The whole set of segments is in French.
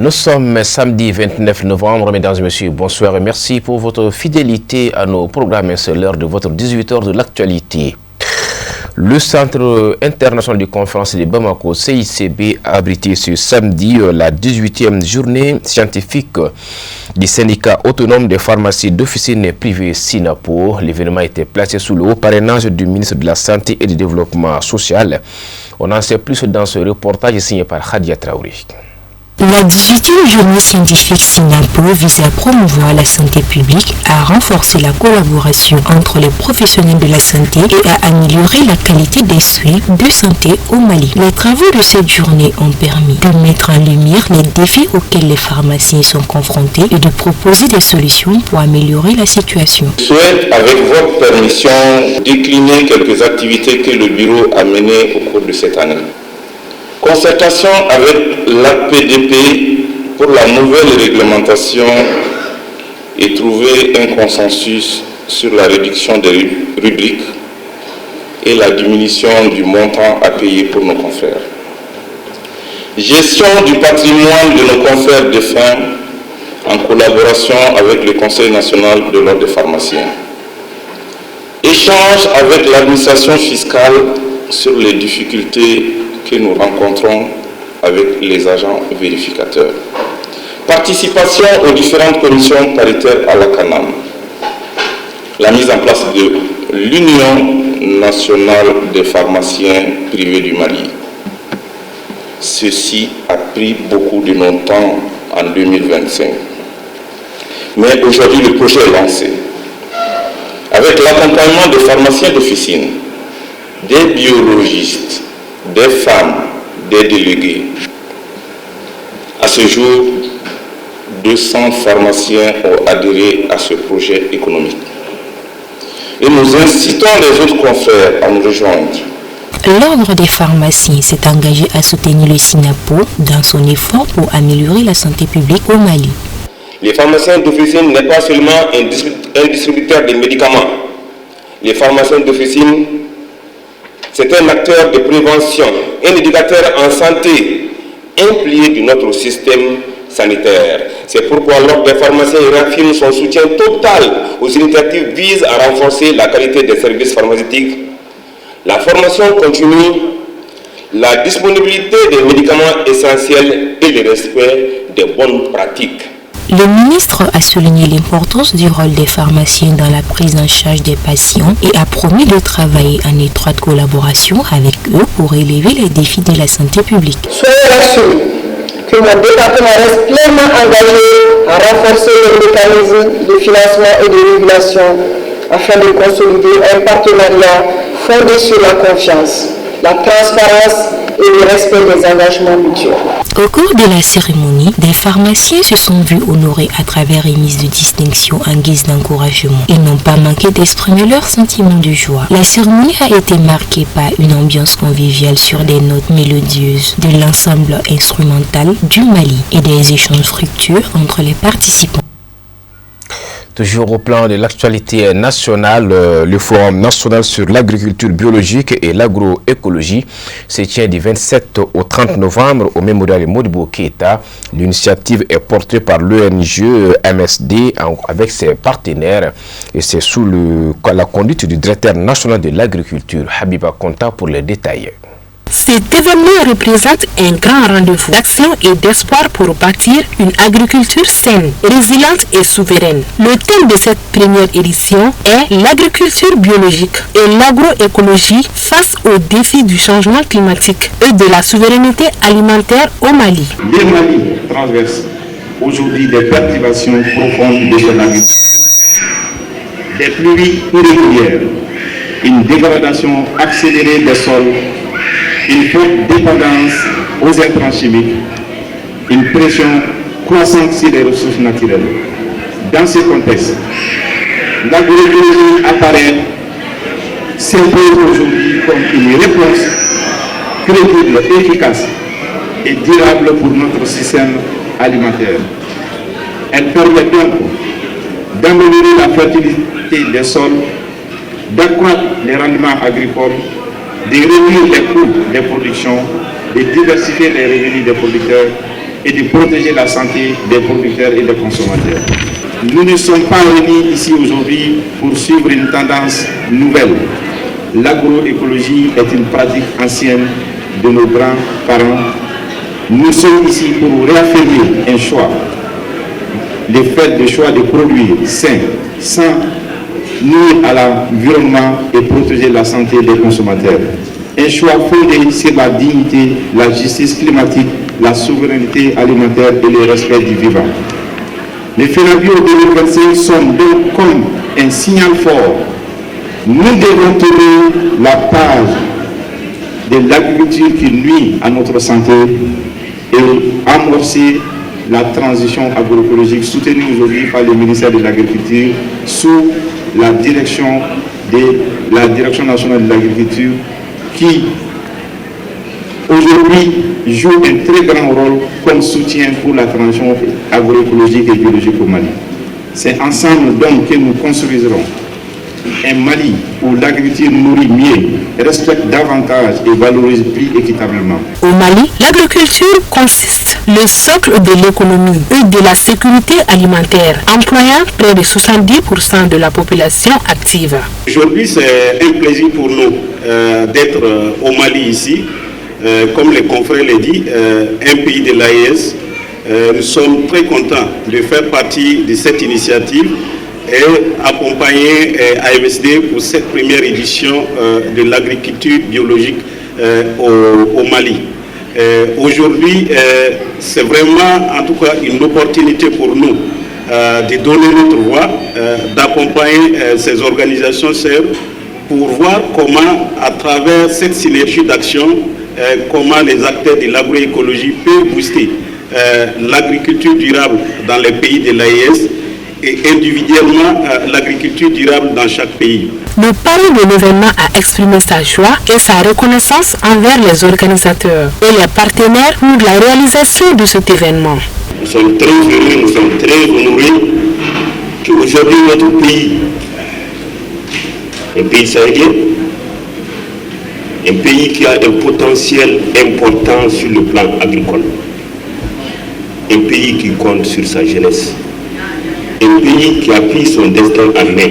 Nous sommes samedi 29 novembre, mesdames et messieurs, bonsoir et merci pour votre fidélité à nos programmes. C'est l'heure de votre 18h de l'actualité. Le Centre international de conférence de Bamako, CICB, a abrité ce samedi la 18e journée scientifique du syndicat autonome des pharmacies d'officine privées SINAPO. L'événement a été placé sous le haut parrainage du ministre de la Santé et du Développement social. On en sait plus dans ce reportage signé par Khadia Traoré. La 18e journée scientifique SINAPO vise à promouvoir la santé publique, à renforcer la collaboration entre les professionnels de la santé et à améliorer la qualité des soins de santé au Mali. Les travaux de cette journée ont permis de mettre en lumière les défis auxquels les pharmaciens sont confrontés et de proposer des solutions pour améliorer la situation. Je souhaite, avec votre permission, décliner quelques activités que le bureau a menées au cours de cette année. Concertation avec l'APDP pour la nouvelle réglementation et trouver un consensus sur la réduction des rubriques et la diminution du montant à payer pour nos confrères. Gestion du patrimoine de nos confrères défunts en collaboration avec le Conseil national de l'ordre des pharmaciens. Échange avec l'administration fiscale sur les difficultés que nous rencontrons avec les agents vérificateurs. Participation aux différentes commissions paritaires à la CANAM. La mise en place de l'Union nationale des pharmaciens privés du Mali. Ceci a pris beaucoup de notre temps en 2025. Mais aujourd'hui, le projet est lancé. Avec l'accompagnement des pharmaciens d'officine, des biologistes, des femmes, des délégués. À ce jour, 200 pharmaciens ont adhéré à ce projet économique. Et nous incitons les autres confrères à nous rejoindre. L'Ordre des pharmaciens s'est engagé à soutenir le SINAPO dans son effort pour améliorer la santé publique au Mali. Les pharmaciens d'officine n'est pas seulement un distributeur de médicaments. Les pharmaciens d'officine, c'est un acteur de prévention, un éducateur en santé, un pilier de notre système sanitaire. C'est pourquoi l'Ordre des pharmaciens réaffirme son soutien total aux initiatives visant à renforcer la qualité des services pharmaceutiques, la formation continue, la disponibilité des médicaments essentiels et le respect des bonnes pratiques. Le ministre a souligné l'importance du rôle des pharmaciens dans la prise en charge des patients et a promis de travailler en étroite collaboration avec eux pour relever les défis de la santé publique. Soyez rassurés que mon département reste pleinement engagé à renforcer les mécanismes de financement et de régulation afin de consolider un partenariat fondé sur la confiance, la transparence et le respect des engagements mutuels. Au cours de la cérémonie, des pharmaciens se sont vus honorés à travers remise de distinction en guise d'encouragement. Ils n'ont pas manqué d'exprimer leur sentiment de joie. La cérémonie a été marquée par une ambiance conviviale sur des notes mélodieuses de l'ensemble instrumental du Mali et des échanges fructueux entre les participants. Toujours au plan de l'actualité nationale, le Forum national sur l'agriculture biologique et l'agroécologie se tient du 27 au 30 novembre au mémorial Modibo Keïta. L'initiative est portée par l'ONG MSD avec ses partenaires et c'est sous la conduite du directeur national de l'agriculture, Habiba Konta, pour les détails. Cet événement représente un grand rendez-vous d'action et d'espoir pour bâtir une agriculture saine, résiliente et souveraine. Le thème de cette première édition est l'agriculture biologique et l'agroécologie face aux défis du changement climatique et de la souveraineté alimentaire au Mali. Le Mali traverse aujourd'hui des perturbations profondes de son agriculture. Des pluies irrégulières, une dégradation accélérée des sols, une forte dépendance aux intrants chimiques, une pression croissante sur les ressources naturelles. Dans ce contexte, l'agroécologie apparaît s'impose aujourd'hui comme une réponse crédible, efficace et durable pour notre système alimentaire. Elle permet donc d'améliorer la fertilité des sols, d'accroître les rendements agricoles, de réduire les coûts des productions, de diversifier les revenus des producteurs et de protéger la santé des producteurs et des consommateurs. Nous ne sommes pas réunis ici aujourd'hui pour suivre une tendance nouvelle. L'agroécologie est une pratique ancienne de nos grands-parents. Nous sommes ici pour réaffirmer un choix, le fait de choix de produire sains, sans nuire à l'environnement et protéger la santé des consommateurs. Un choix fondé sur la dignité, la justice climatique, la souveraineté alimentaire et le respect du vivant. Les FENABIO 2025 sont donc comme un signal fort. Nous devons tourner la page de l'agriculture qui nuit à notre santé et amorcer la transition agroécologique soutenue aujourd'hui par le ministère de l'Agriculture sous la direction nationale de l'agriculture qui aujourd'hui joue un très grand rôle comme soutien pour la transition agroécologique et biologique au Mali. C'est ensemble donc que nous construiserons un Mali où l'agriculture nourrit mieux, respecte davantage et valorise plus équitablement. Au Mali, l'agriculture consiste le socle de l'économie et de la sécurité alimentaire, employant près de 70% de la population active. Aujourd'hui, c'est un plaisir pour nous d'être au Mali ici. Comme les confrères l'ont dit, un pays de l'AES. Nous sommes très contents de faire partie de cette initiative et accompagner AMSD pour cette première édition de l'agriculture biologique au Mali. Aujourd'hui, c'est vraiment en tout cas une opportunité pour nous de donner notre voix, d'accompagner ces organisations serves pour voir comment, à travers cette synergie d'action, comment les acteurs de l'agroécologie peuvent booster l'agriculture durable dans les pays de l'AES et individuellement l'agriculture durable dans chaque pays. Le parrain de l'événement a exprimé sa joie et sa reconnaissance envers les organisateurs et les partenaires pour la réalisation de cet événement. Nous sommes très heureux, nous sommes très honorés qu'aujourd'hui notre pays, un pays sahélien, un pays qui a un potentiel important sur le plan agricole, un pays qui compte sur sa jeunesse, un pays qui a pris son destin en main,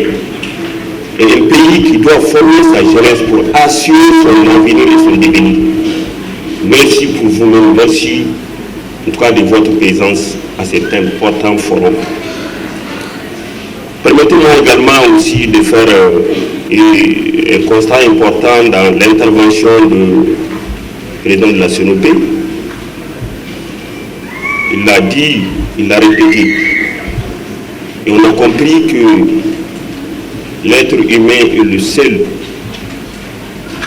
et un pays qui doit former sa jeunesse pour assurer son avenir et son devenir. Merci pour vous-même, merci en tout cas de votre présence à cet important forum. Permettez-moi également aussi de faire un constat important dans l'intervention du président de la CNOP. Il l'a dit, il l'a répété. Et on a compris que l'être humain est le seul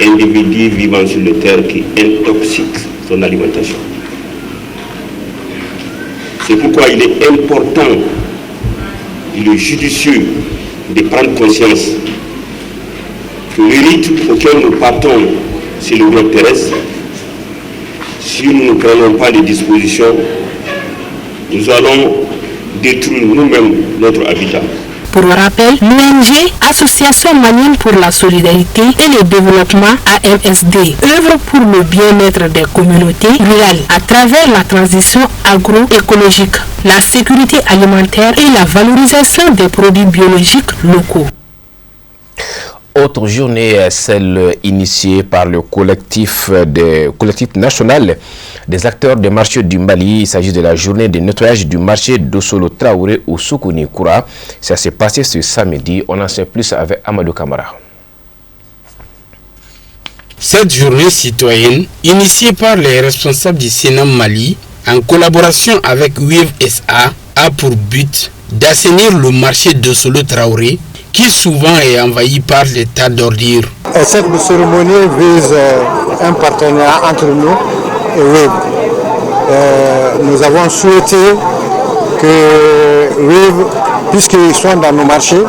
individu vivant sur la terre qui intoxique son alimentation. C'est pourquoi il est important, il est judicieux de prendre conscience que le rythme auquel nous partons sur le globe terrestre, si nous ne prenons pas les dispositions, nous allons détruire nous-mêmes notre habitat. Pour rappel, l'ONG Association malienne pour la solidarité et le développement AMSD œuvre pour le bien-être des communautés rurales à travers la transition agroécologique, la sécurité alimentaire et la valorisation des produits biologiques locaux. Autre journée, celle initiée par le collectif national des acteurs des marchés du Mali. Il s'agit de la journée de nettoyage du marché d'Ossolo Traoré au Soukouni Koura. Ça s'est passé ce samedi. On en sait plus avec Amadou Kamara. Cette journée citoyenne, initiée par les responsables du Sénat Mali, en collaboration avec WIV SA, a pour but d'assainir le marché d'Ossolo Traoré, qui souvent est envahi par les tas d'ordures. Cette cérémonie vise un partenariat entre nous et WIV. Nous avons souhaité que WIV, puisqu'ils sont dans nos marchés,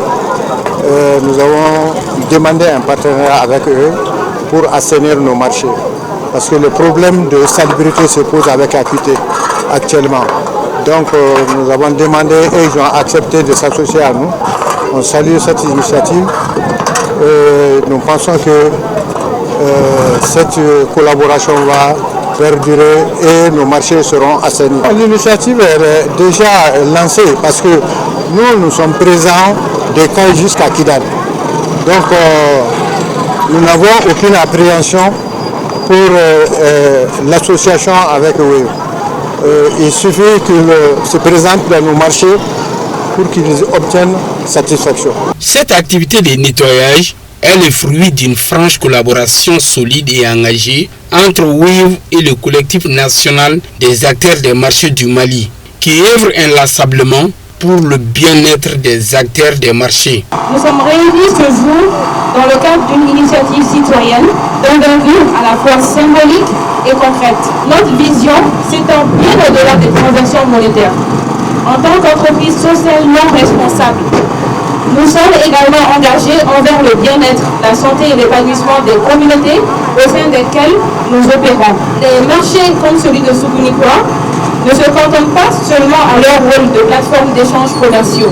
nous avons demandé un partenariat avec eux pour assainir nos marchés. Parce que le problème de salubrité se pose avec acuité actuellement. Donc nous avons demandé et ils ont accepté de s'associer à nous. On salue cette initiative et nous pensons que cette collaboration va perdurer et nos marchés seront assainis. L'initiative est déjà lancée parce que nous sommes présents des cas jusqu'à Kidal. Donc nous n'avons aucune appréhension pour l'association avec Wave. Il suffit qu'ils se présentent dans nos marchés pour qu'ils obtiennent satisfaction. Cette activité de nettoyage est le fruit d'une franche collaboration solide et engagée entre WIV et le collectif national des acteurs des marchés du Mali, qui œuvre inlassablement pour le bien-être des acteurs des marchés. Nous sommes réunis ce jour dans le cadre d'une initiative citoyenne d'envergure à la fois symbolique et concrète. Notre vision s'étend bien au-delà des transactions monétaires. En tant qu'entreprise socialement responsable, nous sommes également engagés envers le bien-être, la santé et l'épanouissement des communautés au sein desquelles nous opérons. Les marchés comme celui de Soukounikoua ne se cantonne pas seulement à leur rôle de plateforme d'échanges commerciaux.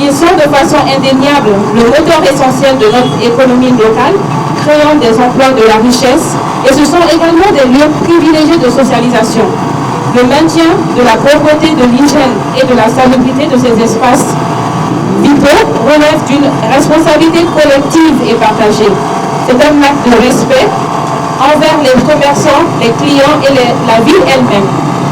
Ils sont de façon indéniable le moteur essentiel de notre économie locale, créant des emplois, de la richesse, et ce sont également des lieux privilégiés de socialisation. Le maintien de la propreté, de l'hygiène et de la salubrité de ces espaces vitaux relève d'une responsabilité collective et partagée. C'est un acte de respect envers les commerçants, les clients et la ville elle-même.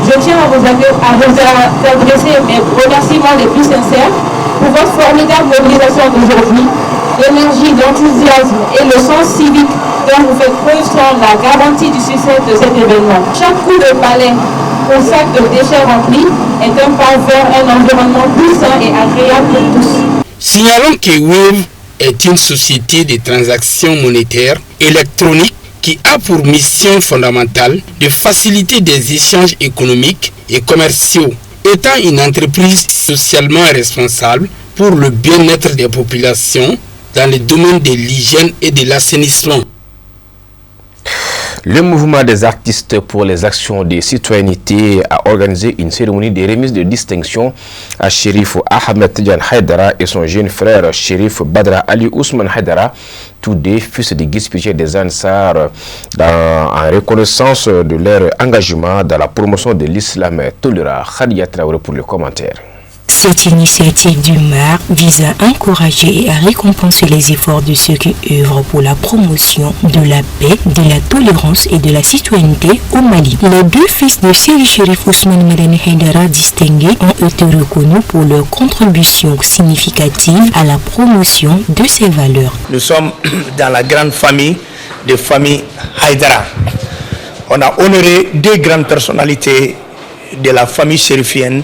Je tiens à vous adresser mes remerciements les plus sincères pour votre formidable mobilisation d'aujourd'hui, l'énergie, l'enthousiasme et le sens civique dont vous faites preuve sont la garantie du succès de cet événement. Chaque coup de balai au sac de déchets remplis est un pas vers un environnement plus sain et agréable pour tous. Signalons que WIV est une société de transactions monétaires électroniques qui a pour mission fondamentale de faciliter des échanges économiques et commerciaux, étant une entreprise socialement responsable pour le bien-être des populations dans le domaine de l'hygiène et de l'assainissement. Le mouvement des artistes pour les actions de citoyenneté a organisé une cérémonie de remise de distinction à Chérif Ahmed Tidjan Haïdara et son jeune frère Chérif Badra Ali Ousmane Haïdara, tous deux fils de guide spirituel des Ansar, en reconnaissance de leur engagement dans la promotion de l'islam tolérant. Khadia Traoré pour le commentaire. Cette initiative du MAR vise à encourager et à récompenser les efforts de ceux qui œuvrent pour la promotion de la paix, de la tolérance et de la citoyenneté au Mali. Les deux fils de Seri Chérif Ousmane Medeni Haïdara distingués ont été reconnus pour leur contribution significative à la promotion de ces valeurs. Nous sommes dans la grande famille de famille Haïdara. On a honoré deux grandes personnalités de la famille chérifienne.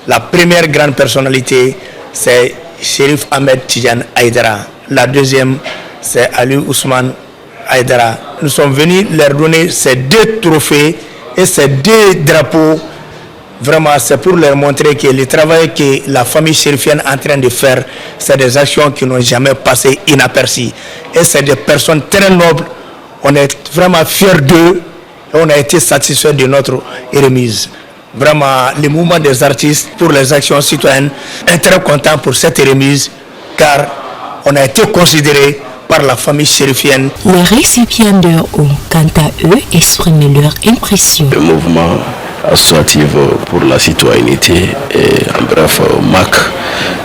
La première grande personnalité, c'est Chérif Ahmed Tidjan Haïdara. La deuxième, c'est Ali Ousmane Haïdara. Nous sommes venus leur donner ces deux trophées et ces deux drapeaux. Vraiment, c'est pour leur montrer que le travail que la famille chérifienne est en train de faire, c'est des actions qui n'ont jamais passé inaperçues. Et c'est des personnes très nobles. On est vraiment fiers d'eux et on a été satisfaits de notre remise. Vraiment, le mouvement des artistes pour les actions citoyennes est très content pour cette remise car on a été considéré par la famille chérifienne. Les récipiendaires ont, quant à eux, exprimé leur impression. Le mouvement associatif pour la citoyenneté est en bref MAC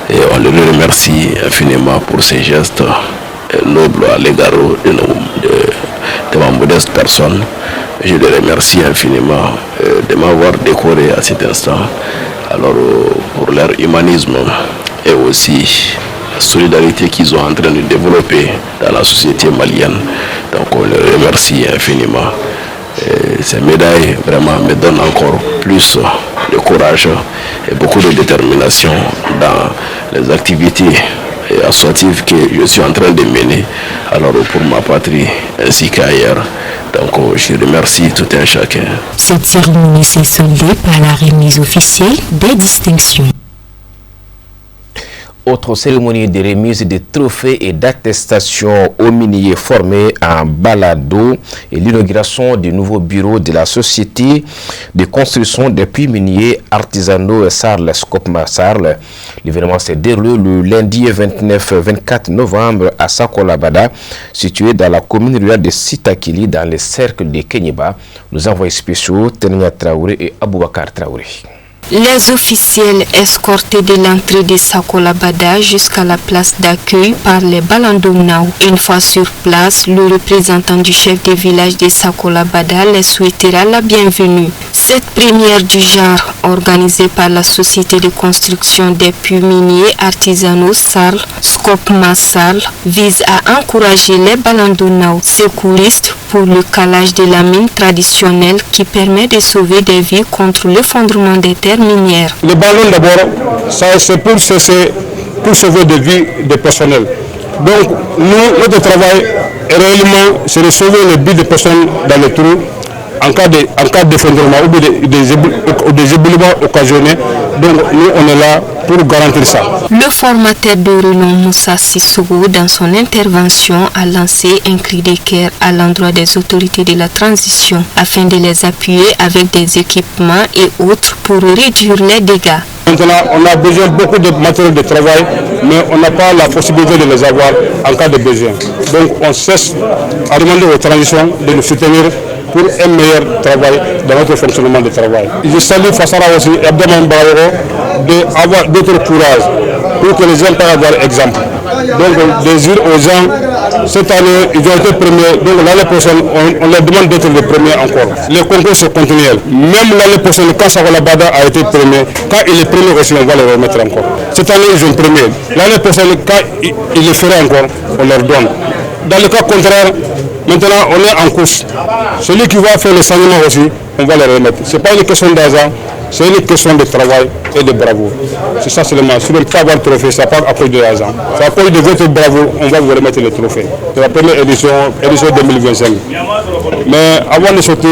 et on le remercie infiniment pour ces gestes nobles à l'égard de ma modeste personne. Je les remercie infiniment de m'avoir décoré à cet instant, alors pour leur humanisme et aussi la solidarité qu'ils sont en train de développer dans la société malienne. Donc on les remercie infiniment. Et ces médailles vraiment me donnent encore plus de courage et beaucoup de détermination dans les activités associatives que je suis en train de mener, alors pour ma patrie ainsi qu'ailleurs. Donc je remercie tout un chacun. Cette cérémonie s'est soldée par la remise officielle des distinctions. Autre cérémonie de remise des trophées et d'attestation aux miniers formés en balado et l'inauguration du nouveau bureau de la société de construction des puits miniers artisanaux Sarl Skopma Sarl. L'événement s'est déroulé le lundi 29-24 novembre à Sakolabada, situé dans la commune rurale de Sitakili, dans les cercles de Kenyeba. Nos envoyés spéciaux, Tenia Traoré et Aboubakar Traoré. Les officiels escortés de l'entrée de Sakolabada jusqu'à la place d'accueil par les Balandonao. Une fois sur place, le représentant du chef de village de Sakolabada les souhaitera la bienvenue. Cette première du genre, organisée par la société de construction des puits miniers artisanaux Sarl Skopma Sarl, vise à encourager les Balandonao secouristes pour le calage de la mine traditionnelle qui permet de sauver des vies contre l'effondrement des terres minières. Le ballon d'abord, c'est pour sauver des vies des personnels. Donc nous, notre travail réellement, c'est de sauver les vies des personnes dans les trous en cas d'effondrement ou des éboulements occasionnés. Donc nous, on est là pour garantir ça. Le formateur de renom Moussa Sissoko, dans son intervention, a lancé un cri de cœur à l'endroit des autorités de la transition afin de les appuyer avec des équipements et autres pour réduire les dégâts. Maintenant, on a besoin de beaucoup de matériel de travail, mais on n'a pas la possibilité de les avoir en cas de besoin. Donc on cesse à demander aux transitions de nous soutenir pour un meilleur travail dans notre fonctionnement de travail. Je salue Fassara aussi et Abdelman Baoro d'avoir d'autres courage pour que les gens puissent avoir exemple. Donc, de dire aux gens, cette année, ils ont été premiers, donc l'année prochaine, on leur demande d'être les premiers encore. Les concours sont continuels. Même l'année prochaine, quand Sakolabada a été premier, quand il est premier aussi, on va le remettre encore. Cette année, ils sont premiers. L'année prochaine, quand il le fera encore, on leur donne. Dans le cas contraire, maintenant, on est en course. Celui qui va faire le saignement aussi, on va le remettre. Ce n'est pas une question d'argent, c'est une question de travail et de bravoure. C'est ça seulement. Si vous ne pouvez pas avoir de trophée, ce n'est pas à cause de l'argent. C'est à cause de votre bravoure, on va vous remettre le trophée. C'est la première édition 2025. Mais avant de sortir,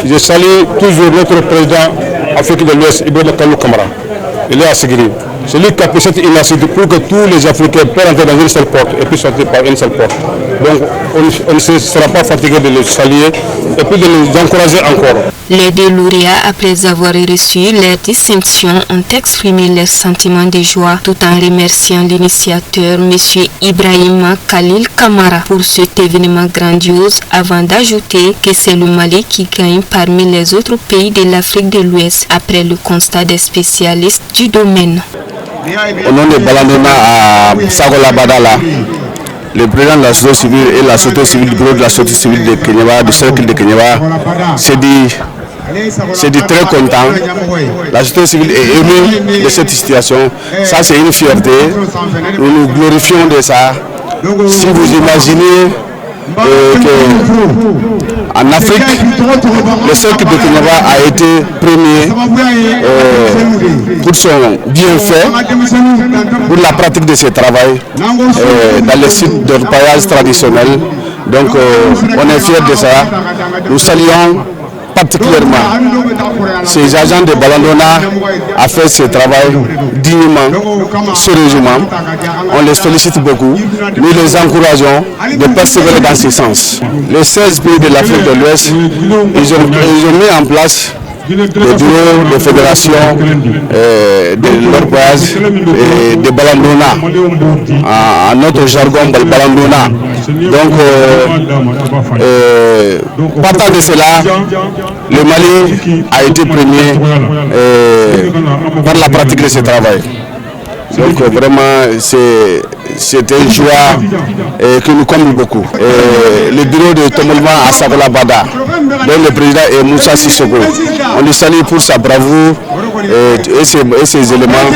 je salue toujours notre président Afrique de l'Ouest, Ibrahim Kalou Kamara. Il est à Sigiri. C'est lui qui a pris cette initiative pour que tous les Africains puissent entrer dans une seule porte et puis sortir par une seule porte. Donc on ne sera pas fatigué de les saluer et puis de les encourager encore. Les deux lauréats, après avoir reçu leur distinction, ont exprimé leurs sentiments de joie tout en remerciant l'initiateur, M. Ibrahima Khalil Kamara, pour cet événement grandiose, avant d'ajouter que c'est le Mali qui gagne parmi les autres pays de l'Afrique de l'Ouest, après le constat des spécialistes du domaine. Au nom de Balandona à Sakolabada, le président de la société civile et la société civile du bureau de la société civile de Kenyeba, du cercle de Kenyeba, c'est dit très content. La société civile est émue de cette situation. Ça, c'est une fierté. Nous nous glorifions de ça. Si vous imaginez qu'en Afrique, le cercle de Kenyeba a été premier pour son bienfait, pour la pratique de ce travail dans les sites d'orpaillage traditionnels. Donc on est fiers de ça. Nous saluons particulièrement ces agents de Balandona à faire ce travail dignement, sérieusement. On les félicite beaucoup. Nous les encourageons de persévérer dans ce sens. Les 16 pays de l'Afrique de l'Ouest, ils ont mis en place le bureau de fédération de leur base et de Balandona, en notre jargon Balandona. Donc, partant de cela, le Mali a été premier par la pratique de ce travail. Donc vraiment, c'est une joie qui nous comble beaucoup. Le bureau de Tomolma à Sakolabada, dont le président est Moussa Sissoko, on le salue pour sa bravoure et ses éléments.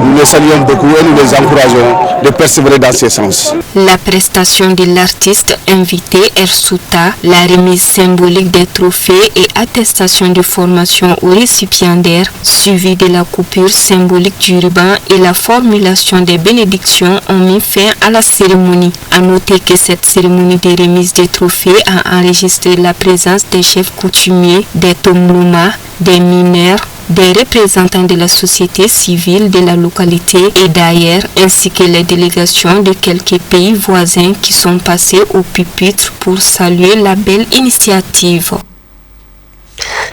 Nous les saluons beaucoup et nous les encourageons de persévérer dans ce sens. La prestation de l'artiste invité Ersouta, la remise symbolique des trophées et attestation de formation aux récipiendaires, suivi de la coupure symbolique du ruban et la formulation des bénédictions ont mis fin à la cérémonie. À noter que cette cérémonie de remise des trophées a enregistré la présence des chefs coutumiers, des Tomluma, des mineurs, des représentants de la société civile de la localité et d'ailleurs, ainsi que les délégations de quelques pays voisins qui sont passés au pupitre pour saluer la belle initiative.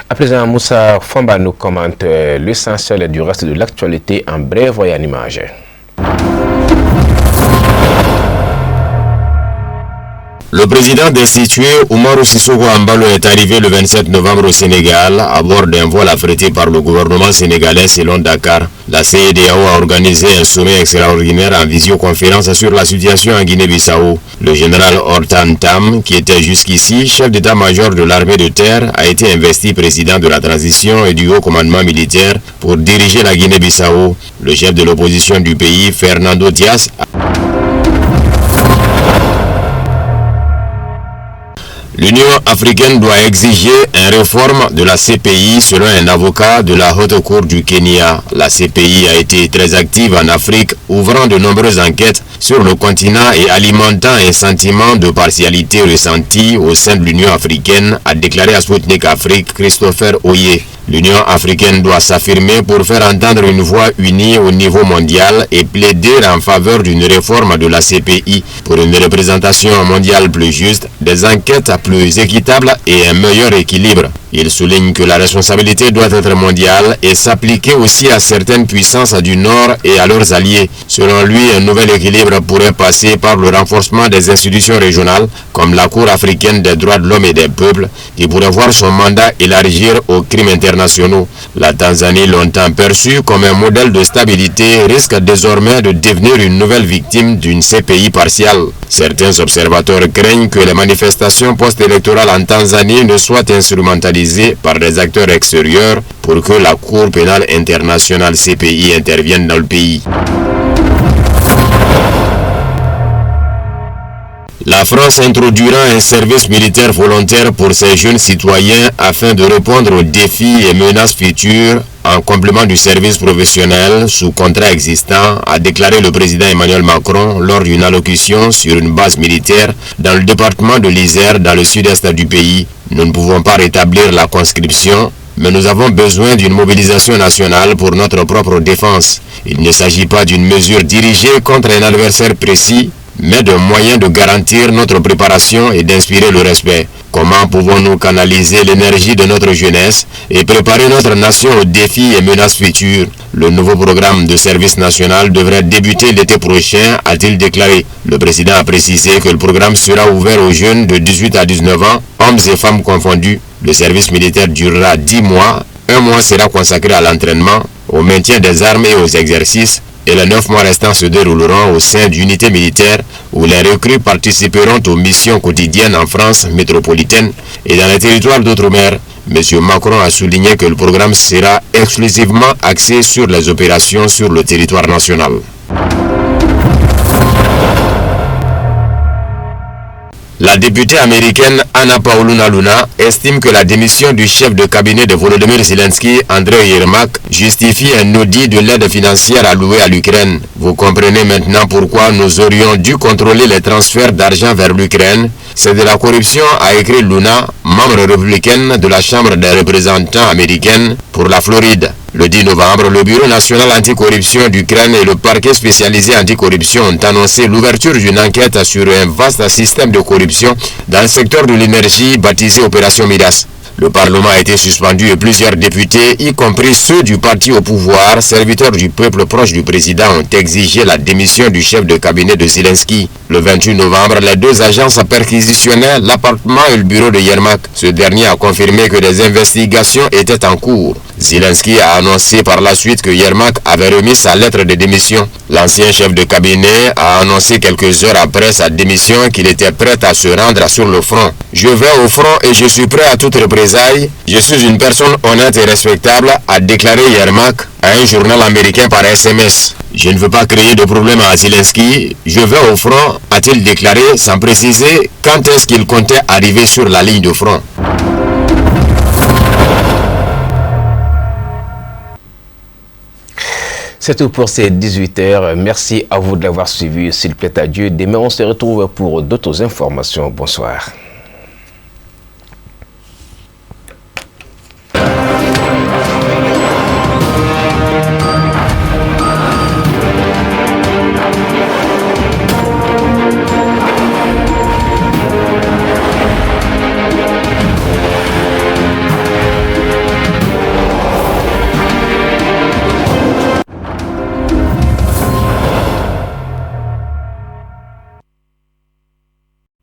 À présent, Moussa Famba nous commente l'essentiel du reste de l'actualité en bref et en images. Le président destitué Oumarou Sissoko Ambalo est arrivé le 27 novembre au Sénégal à bord d'un vol affrété par le gouvernement sénégalais selon Dakar. La CEDEAO a organisé un sommet extraordinaire en visioconférence sur la situation en Guinée-Bissau. Le général Hortan Tam, qui était jusqu'ici chef d'état-major de l'armée de terre, a été investi président de la transition et du haut commandement militaire pour diriger la Guinée-Bissau. Le chef de l'opposition du pays, Fernando Dias, L'Union africaine doit exiger une réforme de la CPI selon un avocat de la Haute Cour du Kenya. La CPI a été très active en Afrique, ouvrant de nombreuses enquêtes sur le continent et alimentant un sentiment de partialité ressenti au sein de l'Union africaine, a déclaré à Sputnik Afrique Christopher Oye. L'Union africaine doit s'affirmer pour faire entendre une voix unie au niveau mondial et plaider en faveur d'une réforme de la CPI pour une représentation mondiale plus juste, des enquêtes plus équitables et un meilleur équilibre. Il souligne que la responsabilité doit être mondiale et s'appliquer aussi à certaines puissances du Nord et à leurs alliés. Selon lui, un nouvel équilibre pourrait passer par le renforcement des institutions régionales, comme la Cour africaine des droits de l'homme et des peuples, qui pourrait voir son mandat élargir aux crimes internationaux. La Tanzanie, longtemps perçue comme un modèle de stabilité, risque désormais de devenir une nouvelle victime d'une CPI partiale. Certains observateurs craignent que les manifestations post-électorales en Tanzanie ne soient instrumentalisées par des acteurs extérieurs pour que la Cour pénale internationale CPI intervienne dans le pays. La France introduira un service militaire volontaire pour ses jeunes citoyens afin de répondre aux défis et menaces futures en complément du service professionnel sous contrat existant, a déclaré le président Emmanuel Macron lors d'une allocution sur une base militaire dans le département de l'Isère, dans le sud-est du pays. Nous ne pouvons pas rétablir la conscription, mais nous avons besoin d'une mobilisation nationale pour notre propre défense. Il ne s'agit pas d'une mesure dirigée contre un adversaire précis, mais d'un moyen de garantir notre préparation et d'inspirer le respect. Comment pouvons-nous canaliser l'énergie de notre jeunesse et préparer notre nation aux défis et menaces futures? Le nouveau programme de service national devrait débuter l'été prochain, a-t-il déclaré. Le président a précisé que le programme sera ouvert aux jeunes de 18 à 19 ans, hommes et femmes confondus. Le service militaire durera 10 mois. Un mois sera consacré à l'entraînement, au maintien des armes et aux exercices, et les 9 mois restants se dérouleront au sein d'unités militaires où les recrues participeront aux missions quotidiennes en France métropolitaine et dans les territoires d'outre-mer. M. Macron a souligné que le programme sera exclusivement axé sur les opérations sur le territoire national. La députée américaine Anna Paulina Luna estime que la démission du chef de cabinet de Volodymyr Zelensky, Andriy Yermak, justifie un audit de l'aide financière allouée à l'Ukraine. Vous comprenez maintenant pourquoi nous aurions dû contrôler les transferts d'argent vers l'Ukraine. C'est de la corruption, a écrit Luna, membre républicaine de la Chambre des représentants américaine pour la Floride. Le 10 novembre, le Bureau national anticorruption d'Ukraine et le parquet spécialisé anticorruption ont annoncé l'ouverture d'une enquête sur un vaste système de corruption dans le secteur de l'énergie baptisé Opération Midas. Le Parlement a été suspendu et plusieurs députés, y compris ceux du parti au pouvoir, serviteurs du peuple proche du président, ont exigé la démission du chef de cabinet de Zelensky. Le 28 novembre, les deux agences perquisitionnaient l'appartement et le bureau de Yermak. Ce dernier a confirmé que des investigations étaient en cours. Zelensky a annoncé par la suite que Yermak avait remis sa lettre de démission. L'ancien chef de cabinet a annoncé quelques heures après sa démission qu'il était prêt à se rendre sur le front. Je vais au front et je suis prêt à toute représailles. Je suis une personne honnête et respectable, a déclaré Yermak à un journal américain par SMS. Je ne veux pas créer de problème à Zelensky. Je vais au front, a-t-il déclaré, sans préciser quand est-ce qu'il comptait arriver sur la ligne de front. C'est tout pour ces 18h. Merci à vous de l'avoir suivi. S'il plaît à Dieu, demain on se retrouve pour d'autres informations. Bonsoir.